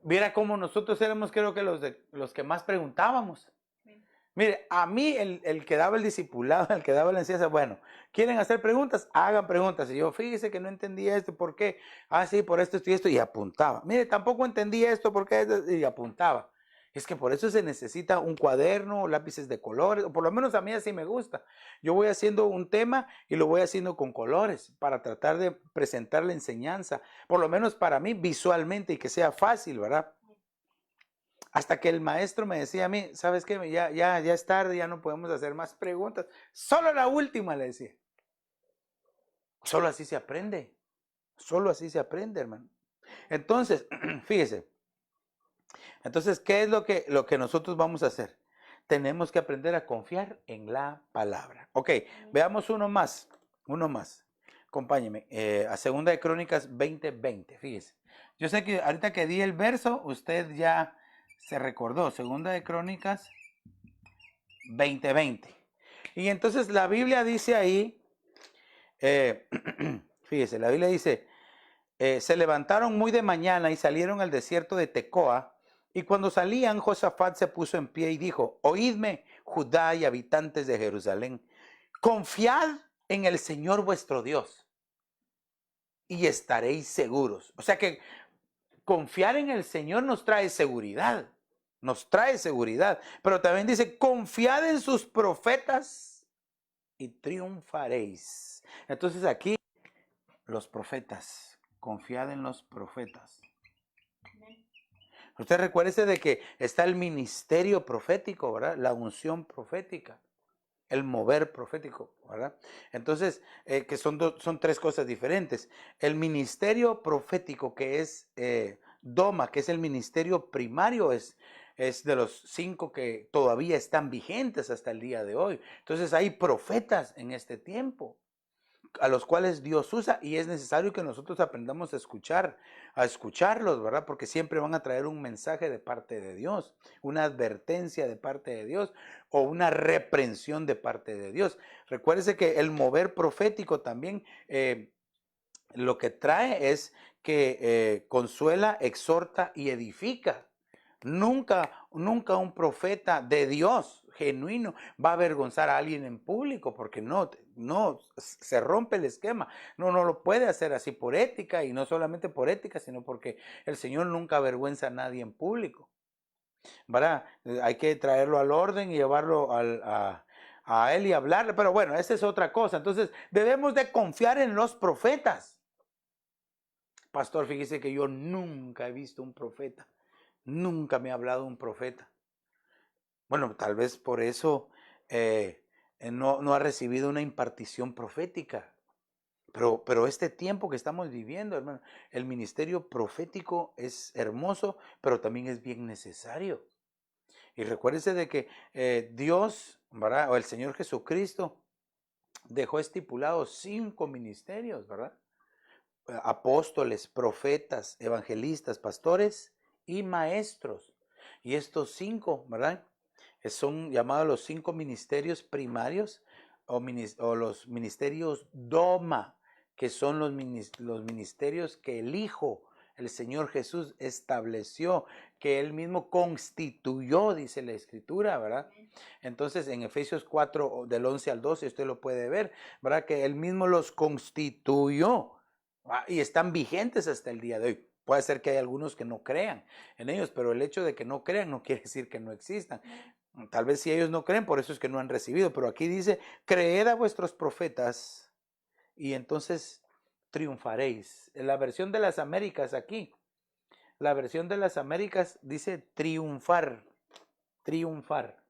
Viera cómo nosotros éramos, creo que los que más preguntábamos. Mire, a mí el que daba el discipulado, el que daba la enseñanza, bueno, ¿quieren hacer preguntas? Hagan preguntas. Y yo, fíjese que no entendía esto, ¿por qué? Ah, sí, por esto y esto, y apuntaba. Mire, tampoco entendí esto, ¿por qué? Y apuntaba. Es que por eso se necesita un cuaderno, lápices de colores, o por lo menos a mí así me gusta. Yo voy haciendo un tema y lo voy haciendo con colores para tratar de presentar la enseñanza, por lo menos para mí visualmente y que sea fácil, ¿verdad? Hasta que el maestro me decía a mí, ¿sabes qué? Ya es tarde, ya no podemos hacer más preguntas. Solo la última, le decía. Solo así se aprende. Solo así se aprende, hermano. Entonces, fíjese. Entonces, ¿qué es lo que nosotros vamos a hacer? tenemos que aprender a confiar en la palabra. Ok, veamos uno más. Acompáñeme a Segunda de Crónicas 20:20. Fíjese. Yo sé que ahorita que di el verso, usted ya se recordó. Segunda de Crónicas 20:20. Y entonces la Biblia dice ahí, fíjese, la Biblia dice, se levantaron muy de mañana y salieron al desierto de Tecoa. Y cuando salían, Josafat se puso en pie y dijo: oídme, Judá y habitantes de Jerusalén, confiad en el Señor vuestro Dios y estaréis seguros. O sea que confiar en el Señor nos trae seguridad. Pero también dice: confiad en sus profetas y triunfaréis. Entonces aquí, los profetas, confiad en los profetas. Usted recuérdese de que está el ministerio profético, ¿verdad? La unción profética, el mover profético, ¿verdad? Entonces, que son tres cosas diferentes. El ministerio profético, que es Doma, que es el ministerio primario, es de los 5 que todavía están vigentes hasta el día de hoy. Entonces, hay profetas en este tiempo a los cuales Dios usa, y es necesario que nosotros aprendamos a escucharlos, ¿verdad? Porque siempre van a traer un mensaje de parte de Dios, una advertencia de parte de Dios o una reprensión de parte de Dios. Recuérdese que el mover profético también lo que trae es que consuela, exhorta y edifica. Nunca un profeta de Dios genuino va a avergonzar a alguien en público, porque no se rompe el esquema. No lo puede hacer así por ética, y no solamente por ética, sino porque el Señor nunca avergüenza a nadie en público, ¿verdad? Hay que traerlo al orden y llevarlo a él y hablarle, pero bueno, esa es otra cosa. Entonces, debemos de confiar en los profetas. Pastor, fíjese que yo nunca he visto un profeta. Nunca me ha hablado un profeta. Bueno, tal vez por eso no ha recibido una impartición profética. Pero este tiempo que estamos viviendo, hermano, el ministerio profético es hermoso, pero también es bien necesario. Y recuérdese de que Dios, ¿verdad? O el Señor Jesucristo dejó estipulados 5 ministerios, ¿verdad? Apóstoles, profetas, evangelistas, pastores y maestros. Y estos 5, ¿verdad? Son llamados los 5 ministerios primarios o los ministerios Doma, que son los ministerios que el Hijo, el Señor Jesús, estableció, que Él mismo constituyó, dice la Escritura, ¿verdad? Entonces, en Efesios 4, del 11 al 12, usted lo puede ver, ¿verdad? Que Él mismo los constituyó. Y están vigentes hasta el día de hoy. Puede ser que hay algunos que no crean en ellos, pero el hecho de que no crean no quiere decir que no existan. Tal vez si ellos no creen, por eso es que no han recibido. Pero aquí dice: creed a vuestros profetas y entonces triunfaréis. En la versión de las Américas aquí, la versión de las Américas dice triunfar. Triunfar.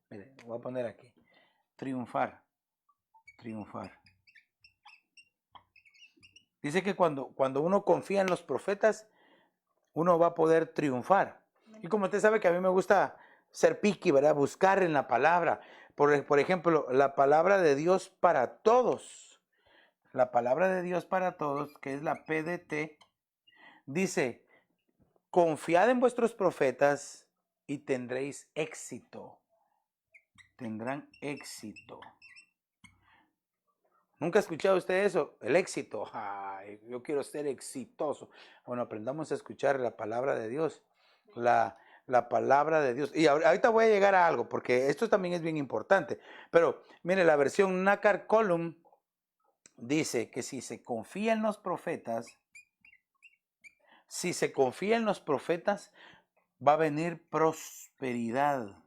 Mire, voy a poner aquí. Triunfar. Dice que cuando uno confía en los profetas, uno va a poder triunfar. Y como usted sabe que a mí me gusta ser picky, ¿verdad? Buscar en la palabra. Por ejemplo, la palabra de Dios para todos. La palabra de Dios para todos, que es la PDT, dice: confiad en vuestros profetas y tendréis éxito. Tendrán éxito. ¿Nunca ha escuchado usted eso? El éxito. Ay, yo quiero ser exitoso. Bueno, aprendamos a escuchar la palabra de Dios. La palabra de Dios. Y ahorita voy a llegar a algo, porque esto también es bien importante. Pero mire, la versión Nácar Column dice que si se confía en los profetas, va a venir prosperidad.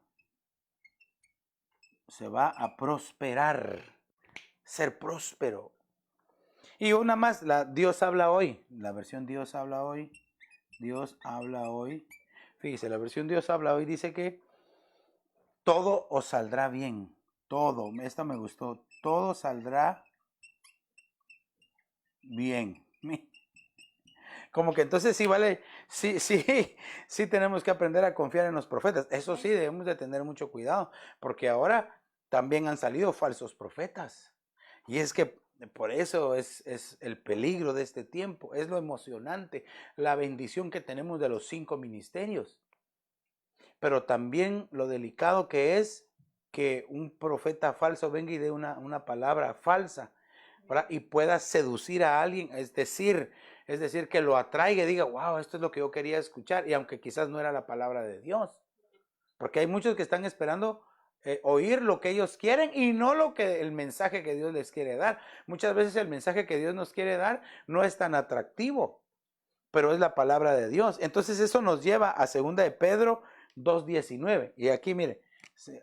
Se va a prosperar. Ser próspero. Y una más, Dios habla hoy. La versión Dios habla hoy. Dios habla hoy. Fíjese, la versión Dios habla hoy dice que todo os saldrá bien. Todo. Esta me gustó. Todo saldrá bien. como que entonces sí vale, sí tenemos que aprender a confiar en los profetas. Eso sí, debemos de tener mucho cuidado, porque ahora también han salido falsos profetas. Y es que por eso es el peligro de este tiempo, es lo emocionante, la bendición que tenemos de los 5 ministerios, pero también lo delicado que es que un profeta falso venga y dé una palabra falsa, ¿verdad? Y pueda seducir a alguien, es decir, que lo atraiga y diga, wow, esto es lo que yo quería escuchar, y aunque quizás no era la palabra de Dios, porque hay muchos que están esperando oír lo que ellos quieren y no el mensaje que Dios les quiere dar. Muchas veces el mensaje que Dios nos quiere dar no es tan atractivo, pero es la palabra de Dios. Entonces eso nos lleva a 2 de Pedro 2:19. Y aquí mire,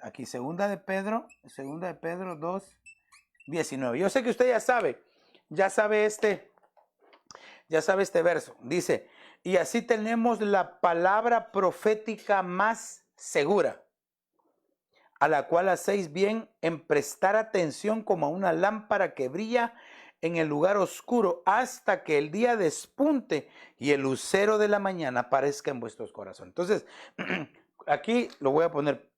aquí 2 de Pedro 2:19. Yo sé que usted ya sabe este verso. Dice, y así tenemos la palabra profética más segura, a la cual hacéis bien en prestar atención como a una lámpara que brilla en el lugar oscuro hasta que el día despunte y el lucero de la mañana aparezca en vuestros corazones. Entonces, aquí lo voy a poner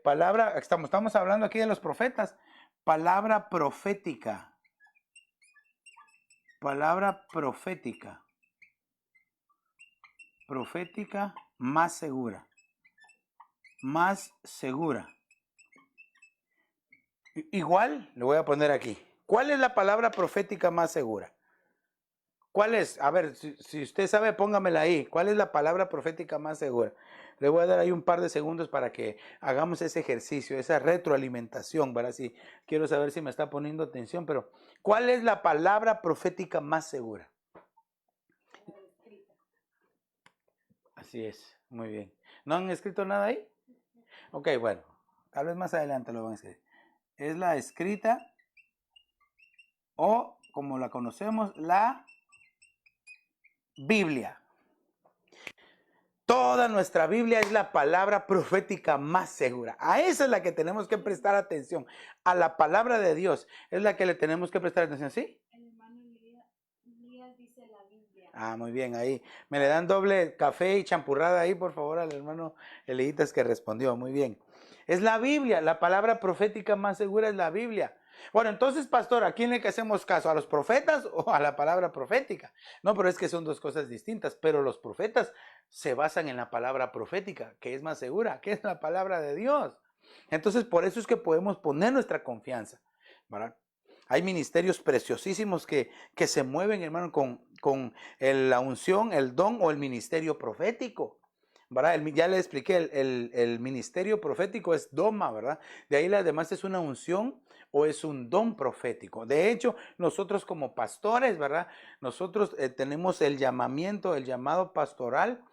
palabra, estamos hablando aquí de los profetas, palabra profética más segura. Igual, le voy a poner aquí. ¿Cuál es la palabra profética más segura? ¿Cuál es? A ver, si usted sabe, póngamela ahí. ¿Cuál es la palabra profética más segura? Le voy a dar ahí un par de segundos para que hagamos ese ejercicio, esa retroalimentación, ¿verdad? Sí, quiero saber si me está poniendo atención, pero ¿cuál es la palabra profética más segura? Así es, muy bien. ¿No han escrito nada ahí? Ok, bueno, tal vez más adelante lo van a escribir. Es la escrita o, como la conocemos, la Biblia. Toda nuestra Biblia es la palabra profética más segura. A esa es la que tenemos que prestar atención. A la palabra de Dios es la que le tenemos que prestar atención, ¿sí? El hermano Elías dice la Biblia. Ah, muy bien, ahí. Me le dan doble café y champurrada ahí, por favor, al hermano Eleitas que respondió. Muy bien. Es la Biblia, la palabra profética más segura es la Biblia. Bueno, entonces, pastor, ¿a quién le hacemos caso? ¿A los profetas o a la palabra profética? No, pero es que son dos cosas distintas. Pero los profetas se basan en la palabra profética, que es más segura, que es la palabra de Dios. Entonces, por eso es que podemos poner nuestra confianza, ¿verdad? Hay ministerios preciosísimos que se mueven, hermano, con la unción, el don o el ministerio profético, ¿verdad? Ya le expliqué, el ministerio profético es doma, ¿verdad? De ahí además es una unción o es un don profético. De hecho, nosotros como pastores, ¿verdad? Nosotros tenemos el llamado pastoral,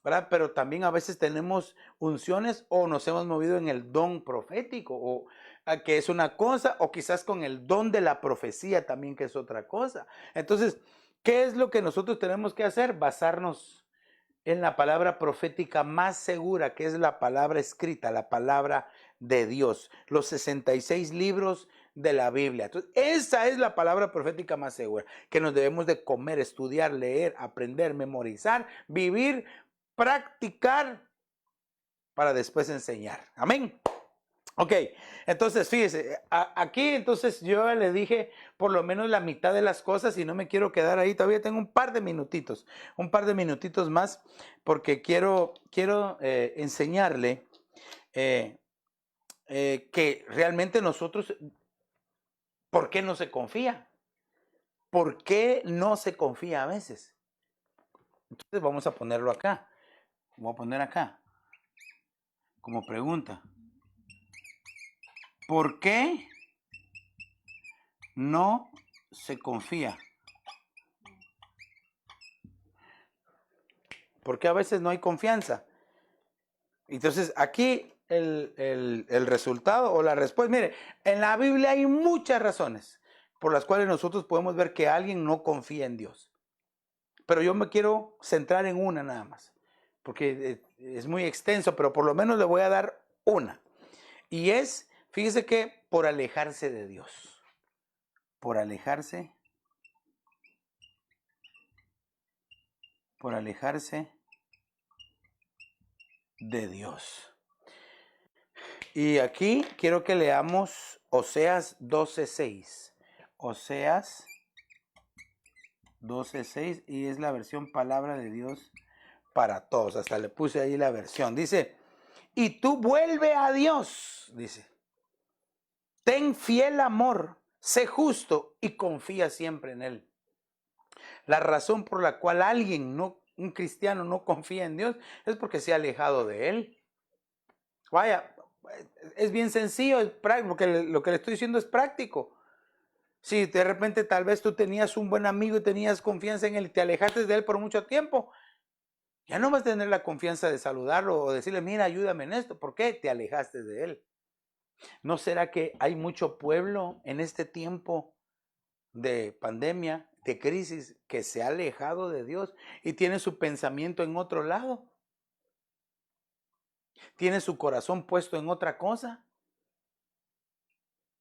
¿verdad? Pero también a veces tenemos unciones o nos hemos movido en el don profético, o que es una cosa, o quizás con el don de la profecía también, que es otra cosa. Entonces, ¿qué es lo que nosotros tenemos que hacer? Basarnos en la palabra profética más segura, que es la palabra escrita, la palabra de Dios, los 66 libros de la Biblia. Entonces, esa es la palabra profética más segura, que nos debemos de comer, estudiar, leer, aprender, memorizar, vivir, practicar para después enseñar. Amén. Ok, entonces fíjese, aquí entonces yo le dije por lo menos la mitad de las cosas y no me quiero quedar ahí, todavía tengo un par de minutitos más, porque quiero enseñarle que realmente nosotros, ¿por qué no se confía? ¿Por qué no se confía a veces? Entonces vamos a ponerlo acá, voy a poner acá como pregunta. ¿Por qué no se confía? Porque a veces no hay confianza. Entonces, aquí el resultado o la respuesta, mire, en la Biblia hay muchas razones por las cuales nosotros podemos ver que alguien no confía en Dios. Pero yo me quiero centrar en una nada más, porque es muy extenso, pero por lo menos le voy a dar una. Y fíjese que por alejarse de Dios. Por alejarse por alejarse de Dios. Y aquí quiero que leamos Oseas 12:6. Oseas 12:6 y es la versión palabra de Dios para todos. Hasta le puse ahí la versión. Dice, y tú vuelve a Dios, dice. Ten fiel amor, sé justo y confía siempre en Él. La razón por la cual un cristiano no confía en Dios es porque se ha alejado de Él. Vaya, es bien sencillo, es práctico, lo que le estoy diciendo es práctico. Si de repente tal vez tú tenías un buen amigo y tenías confianza en él y te alejaste de él por mucho tiempo, ya no vas a tener la confianza de saludarlo o decirle, mira, ayúdame en esto. ¿Por qué? Te alejaste de él. ¿No será que hay mucho pueblo en este tiempo de pandemia, de crisis, que se ha alejado de Dios y tiene su pensamiento en otro lado? Tiene su corazón puesto en otra cosa.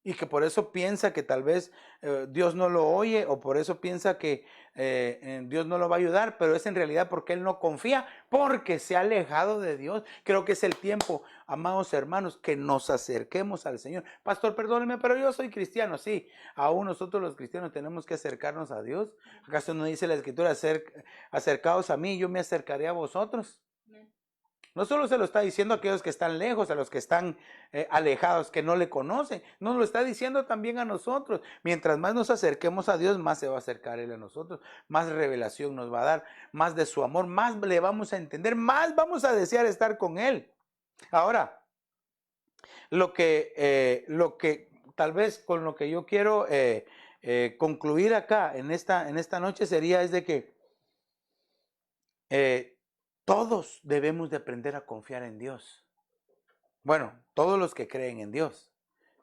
Y que por eso piensa que tal vez Dios no lo oye o por eso piensa que Dios no lo va a ayudar, pero es en realidad porque él no confía, porque se ha alejado de Dios. Creo que es el tiempo, amados hermanos, que nos acerquemos al Señor. Pastor, perdóneme, pero yo soy cristiano. Sí, aún nosotros los cristianos tenemos que acercarnos a Dios. ¿Acaso no dice la Escritura, acercaos a mí, yo me acercaré a vosotros? No solo se lo está diciendo a aquellos que están lejos, a los que están alejados, que no le conocen. Nos lo está diciendo también a nosotros. Mientras más nos acerquemos a Dios, más se va a acercar Él a nosotros. Más revelación nos va a dar, más de su amor, más le vamos a entender, más vamos a desear estar con Él. Ahora, lo que tal vez con lo que yo quiero concluir acá en esta noche sería es de que todos debemos de aprender a confiar en Dios. Bueno, todos los que creen en Dios.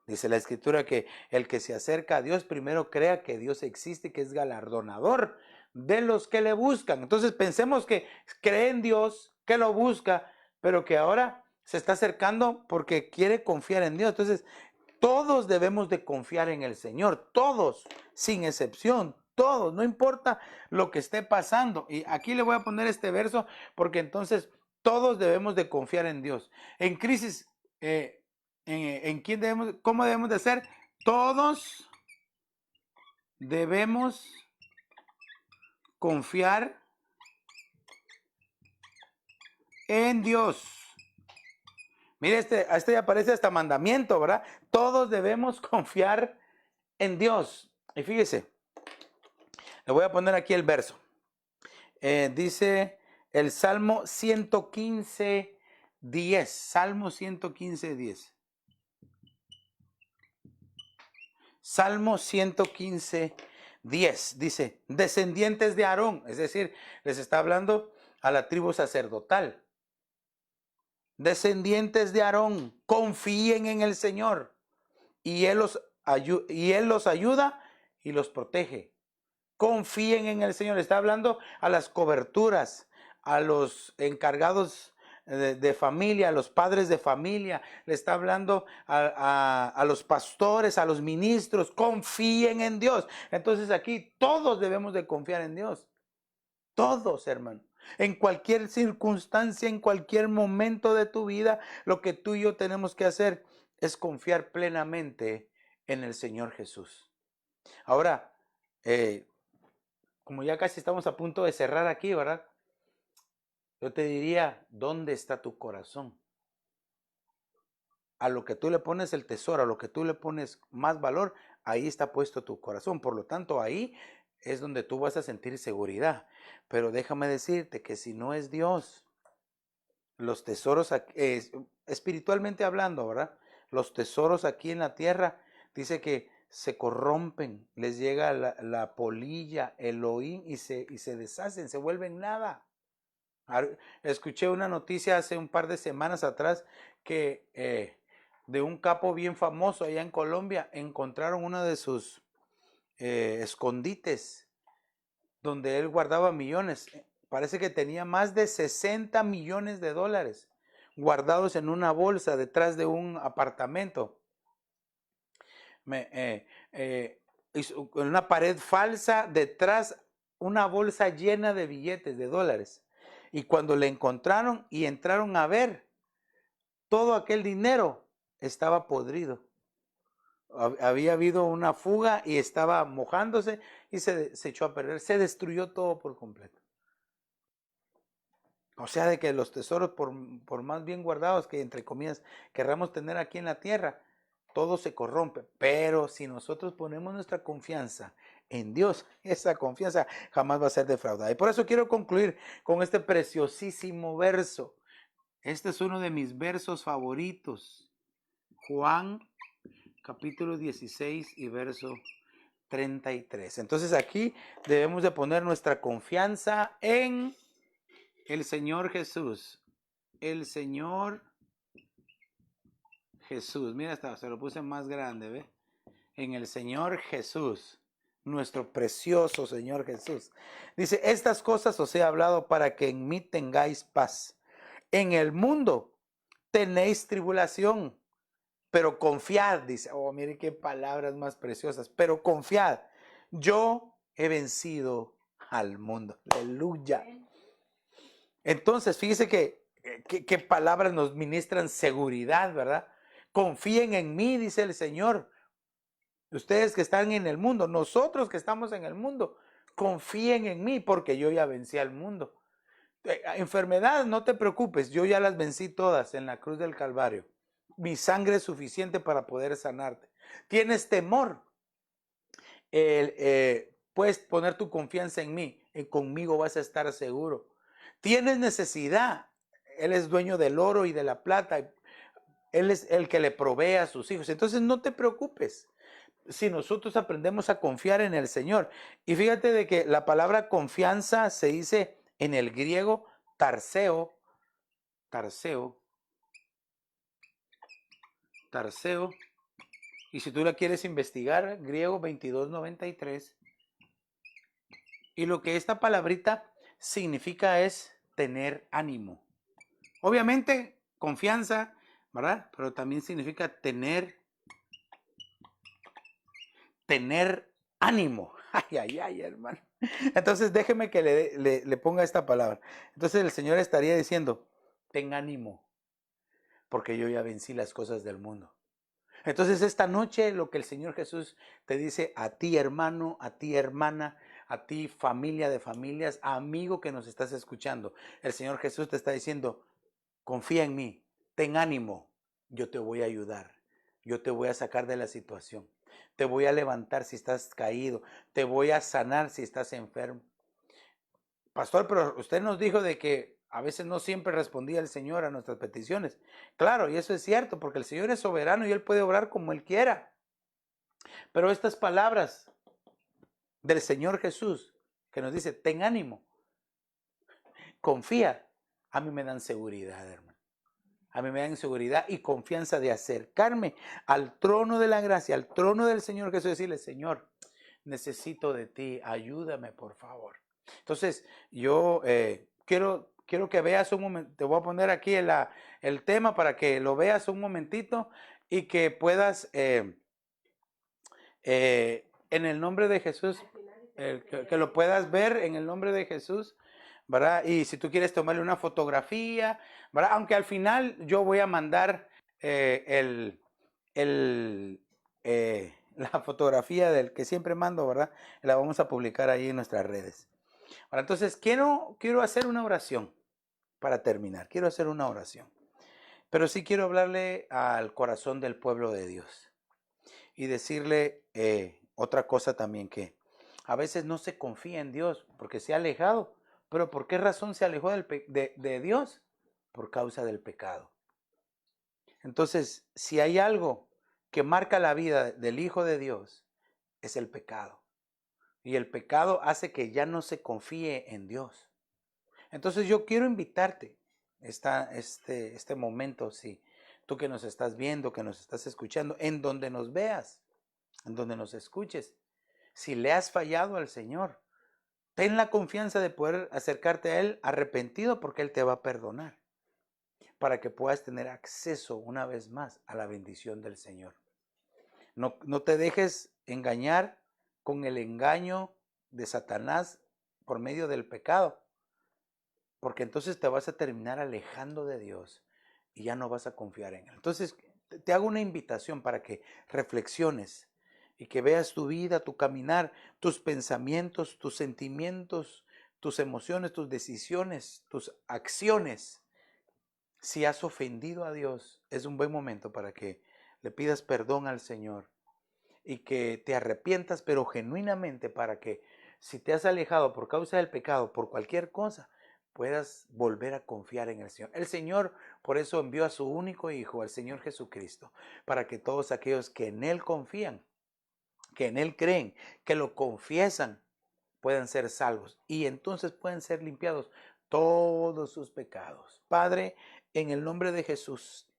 Dice la Escritura que el que se acerca a Dios primero crea que Dios existe y que es galardonador de los que le buscan. Entonces pensemos que cree en Dios, que lo busca, pero que ahora se está acercando porque quiere confiar en Dios. Entonces todos debemos de confiar en el Señor, todos, sin excepción. Todos, no importa lo que esté pasando. Y aquí le voy a poner este verso porque entonces todos debemos de confiar en Dios. En crisis, ¿en quién debemos, cómo debemos de ser? Todos debemos confiar en Dios. Mire, a este ya aparece hasta mandamiento, ¿verdad? Todos debemos confiar en Dios. Y fíjese, le voy a poner aquí el verso. Dice el Salmo 115:10. Salmo 115:10. Salmo 115:10. Dice, descendientes de Aarón. Es decir, les está hablando a la tribu sacerdotal. Descendientes de Aarón, confíen en el Señor. Y Él los ayuda y los protege. Confíen en el Señor. Está hablando a las coberturas, a los encargados de familia, a los padres de familia. Le está hablando a los pastores, a los ministros. Confíen en Dios. Entonces aquí todos debemos de confiar en Dios. Todos, hermano. En cualquier circunstancia, en cualquier momento de tu vida, lo que tú y yo tenemos que hacer es confiar plenamente en el Señor Jesús. Ahora, como ya casi estamos a punto de cerrar aquí, ¿verdad? Yo te diría, ¿dónde está tu corazón? A lo que tú le pones el tesoro, a lo que tú le pones más valor, ahí está puesto tu corazón. Por lo tanto, ahí es donde tú vas a sentir seguridad. Pero déjame decirte que si no es Dios, los tesoros, espiritualmente hablando, ¿verdad? Los tesoros aquí en la tierra, dice que se corrompen, les llega la polilla, el oín y se deshacen, se vuelven nada. Escuché una noticia hace un par de semanas atrás que de un capo bien famoso allá en Colombia encontraron uno de sus escondites donde él guardaba millones. Parece que tenía más de 60 millones de dólares guardados en una bolsa detrás de un apartamento. En una pared falsa detrás una bolsa llena de billetes de dólares. Y cuando le encontraron y entraron a ver, todo aquel dinero estaba podrido. Había habido una fuga y estaba mojándose y se echó a perder. Se destruyó todo por completo. O sea, de que los tesoros, por más bien guardados que, entre comillas, querramos tener aquí en la tierra, todo se corrompe. Pero si nosotros ponemos nuestra confianza en Dios, esa confianza jamás va a ser defraudada. Y por eso quiero concluir con este preciosísimo verso. Este es uno de mis versos favoritos. Juan capítulo 16 y verso 33. Entonces aquí debemos de poner nuestra confianza en el Señor Jesús. El Señor Jesús. Mira, se lo puse más grande, ¿ve? En el Señor Jesús. Nuestro precioso Señor Jesús. Dice, estas cosas os he hablado para que en mí tengáis paz. En el mundo tenéis tribulación, pero confiad, dice. Oh, mire qué palabras más preciosas. Pero confiad, yo he vencido al mundo. Aleluya. Entonces, fíjese que palabras nos ministran seguridad, ¿verdad? Confíen en mí, dice el Señor. Ustedes que están en el mundo, nosotros que estamos en el mundo, confíen en mí porque yo ya vencí al mundo. Enfermedad, no te preocupes, yo ya las vencí todas en la cruz del Calvario. Mi sangre es suficiente para poder sanarte. Tienes temor, puedes poner tu confianza en mí y conmigo vas a estar seguro. Tienes necesidad, Él es dueño del oro y de la plata, Él es el que le provee a sus hijos. Entonces no te preocupes si nosotros aprendemos a confiar en el Señor. Y fíjate de que la palabra confianza se dice en el griego tarseo, tarseo, tarseo. Y si tú la quieres investigar, griego 2293. Y lo que esta palabrita significa es tener ánimo. Obviamente, confianza, ¿verdad? Pero también significa tener ánimo. Ay, ay, ay, hermano. Entonces déjeme que le ponga esta palabra. Entonces el Señor estaría diciendo, ten ánimo, porque yo ya vencí las cosas del mundo. Entonces esta noche lo que el Señor Jesús te dice a ti hermano, a ti hermana, a ti familia de familias, amigo que nos estás escuchando, el Señor Jesús te está diciendo, confía en mí, ten ánimo, yo te voy a ayudar, yo te voy a sacar de la situación, te voy a levantar si estás caído, te voy a sanar si estás enfermo. Pastor, pero usted nos dijo de que a veces no siempre respondía el Señor a nuestras peticiones. Claro, y eso es cierto, porque el Señor es soberano y Él puede obrar como Él quiera. Pero estas palabras del Señor Jesús, que nos dice, ten ánimo, confía, a mí me dan seguridad, hermano. A mí me dan seguridad y confianza de acercarme al trono de la gracia, al trono del Señor Jesús, y decirle, Señor, necesito de ti, ayúdame por favor. Entonces, yo quiero que veas un momento, te voy a poner aquí el tema para que lo veas un momentito y que puedas, en el nombre de Jesús, que lo puedas ver en el nombre de Jesús, ¿verdad? Y si tú quieres tomarle una fotografía, ¿verdad? Aunque al final yo voy a mandar la fotografía del que siempre mando, ¿verdad? La vamos a publicar ahí en nuestras redes. Ahora, entonces, quiero hacer una oración para terminar. Quiero hacer una oración. Pero sí quiero hablarle al corazón del pueblo de Dios y decirle otra cosa también, que a veces no se confía en Dios porque se ha alejado. ¿Pero por qué razón se alejó de Dios? Por causa del pecado. Entonces, si hay algo que marca la vida del Hijo de Dios, es el pecado. Y el pecado hace que ya no se confíe en Dios. Entonces yo quiero invitarte este momento, si tú que nos estás viendo, que nos estás escuchando, en donde nos veas, en donde nos escuches, si le has fallado al Señor, ten la confianza de poder acercarte a Él arrepentido, porque Él te va a perdonar, para que puedas tener acceso una vez más a la bendición del Señor. No te dejes engañar con el engaño de Satanás por medio del pecado, porque entonces te vas a terminar alejando de Dios y ya no vas a confiar en Él. Entonces te hago una invitación para que reflexiones y que veas tu vida, tu caminar, tus pensamientos, tus sentimientos, tus emociones, tus decisiones, tus acciones. Si has ofendido a Dios, es un buen momento para que le pidas perdón al Señor y que te arrepientas, pero genuinamente, para que si te has alejado por causa del pecado, por cualquier cosa, puedas volver a confiar en el Señor. El Señor por eso envió a su único Hijo, al Señor Jesucristo, para que todos aquellos que en Él confían, que en Él creen, que lo confiesan, puedan ser salvos y entonces pueden ser limpiados todos sus pecados. Padre, en el nombre de Jesús,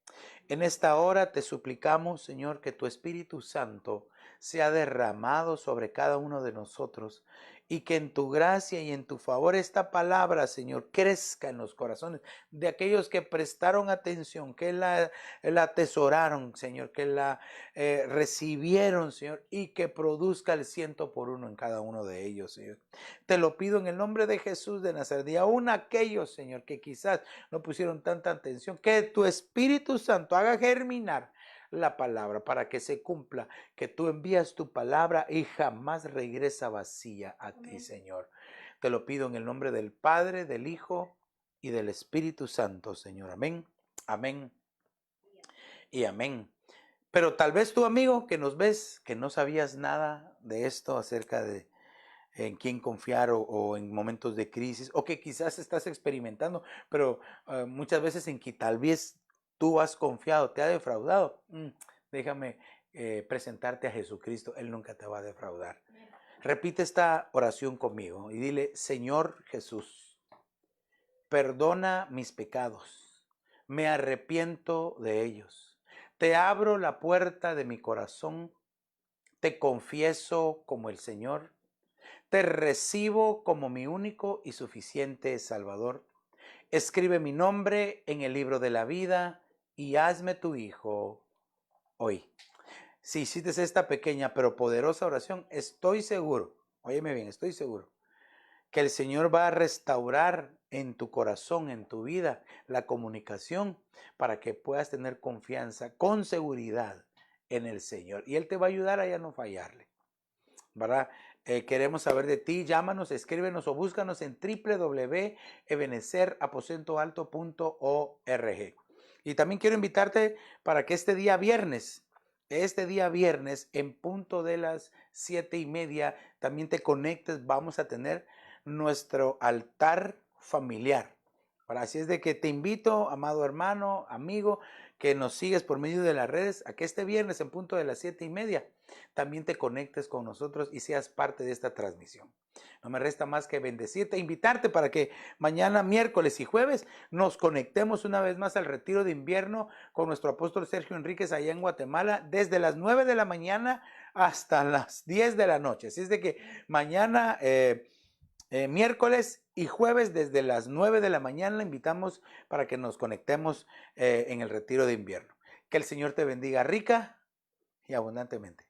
en esta hora te suplicamos, Señor, que tu Espíritu Santo sea derramado sobre cada uno de nosotros y que en tu gracia y en tu favor esta palabra, Señor, crezca en los corazones de aquellos que prestaron atención, que la atesoraron, Señor, que la recibieron, Señor, y que produzca el 100 por 1 en cada uno de ellos, Señor. Te lo pido en el nombre de Jesús de Nazaret, y aún aquellos, Señor, que quizás no pusieron tanta atención, que tu Espíritu Santo haga germinar la palabra para que se cumpla, que tú envías tu palabra y jamás regresa vacía a ti, Señor. Te lo pido en el nombre del Padre, del Hijo y del Espíritu Santo, Señor. Amén, amén y amén. Pero tal vez tú, amigo, que nos ves, que no sabías nada de esto acerca de en quién confiar o en momentos de crisis, o que quizás estás experimentando, pero muchas veces en que tal vez tú has confiado, te ha defraudado. Déjame presentarte a Jesucristo, Él nunca te va a defraudar. Repite esta oración conmigo y dile: Señor Jesús, perdona mis pecados, me arrepiento de ellos, te abro la puerta de mi corazón, te confieso como el Señor. Te recibo como mi único y suficiente Salvador. Escribe mi nombre en el libro de la vida y hazme tu hijo hoy. Si hiciste esta pequeña pero poderosa oración, estoy seguro, óyeme bien, estoy seguro que el Señor va a restaurar en tu corazón, en tu vida, la comunicación para que puedas tener confianza con seguridad en el Señor. Y Él te va a ayudar a ya no fallarle, ¿verdad? Queremos saber de ti. Llámanos, escríbenos o búscanos en www.ebenezeraposentoalto.org. Y también quiero invitarte para que este día viernes, en punto de las 7:30, también te conectes. Vamos a tener nuestro altar familiar. Así es de que te invito, amado hermano, amigo, que nos sigues por medio de las redes, a que este viernes en punto de las 7:30 también te conectes con nosotros y seas parte de esta transmisión. No me resta más que bendecirte e invitarte para que mañana, miércoles y jueves nos conectemos una vez más al retiro de invierno con nuestro apóstol Sergio Enríquez allá en Guatemala, desde las 9 de la mañana hasta las 10 de la noche. Así es de que mañana, miércoles y jueves desde las 9 de la mañana la invitamos para que nos conectemos en el retiro de invierno. Que el Señor te bendiga rica y abundantemente.